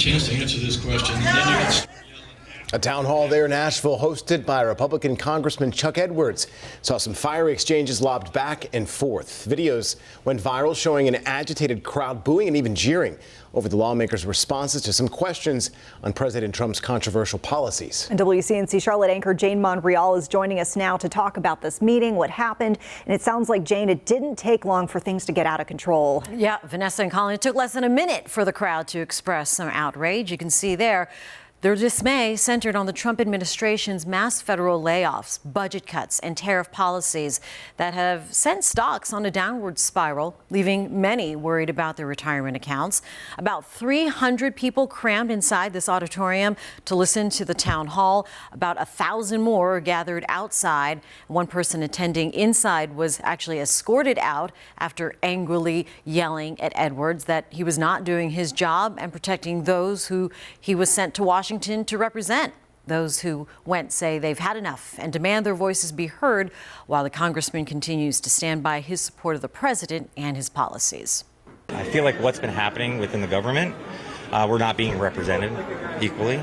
chance to answer this question, and then you can start yelling. A town hall there in Asheville hosted by Republican Congressman Chuck Edwards saw some fiery exchanges lobbed back and forth. Videos went viral showing an agitated crowd booing and even jeering over the lawmakers' responses to some questions on President Trump's controversial policies. And WCNC Charlotte anchor Jane Monreal is joining us now to talk about this meeting, what happened. And it sounds like, Jane, it didn't take long for things to get out of control. Yeah, Vanessa and Colin, it took less than a minute for the crowd to express some outrage. You can see there. Their dismay centered on the Trump administration's mass federal layoffs, budget cuts, and tariff policies that have sent stocks on a downward spiral, leaving many worried about their retirement accounts. About 300 people crammed inside this auditorium to listen to the town hall. About 1,000 more gathered outside. One person attending inside was actually escorted out after angrily yelling at Edwards that he was not doing his job and protecting those who he was sent to Washington to represent. Those who went say they've had enough and demand their voices be heard, while the congressman continues to stand by his support of the president and his policies. I feel like what's been happening within the government, we're not being represented equally.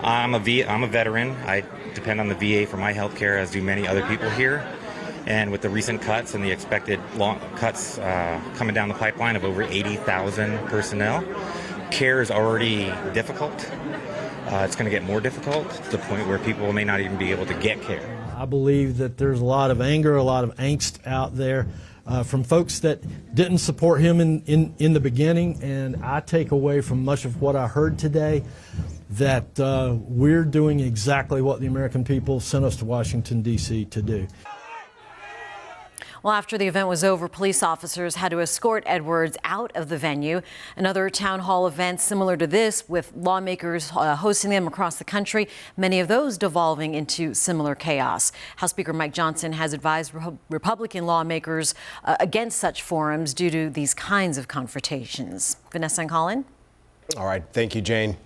I'm a veteran. I depend on the VA for my health care, as do many other people here. And with the recent cuts and the expected cuts coming down the pipeline of over 80,000 personnel, care is already difficult. It's going to get more difficult to the point where people may not even be able to get care. I believe that there's a lot of anger, a lot of angst out there from folks that didn't support him in the beginning. And I take away from much of what I heard today that we're doing exactly what the American people sent us to Washington, D.C. to do. Well, after the event was over, police officers had to escort Edwards out of the venue. Another town hall event similar to this, with lawmakers hosting them across the country, many of those devolving into similar chaos. House Speaker Mike Johnson has advised Republican lawmakers against such forums due to these kinds of confrontations. Vanessa and Colin? All right. Thank you, Jane.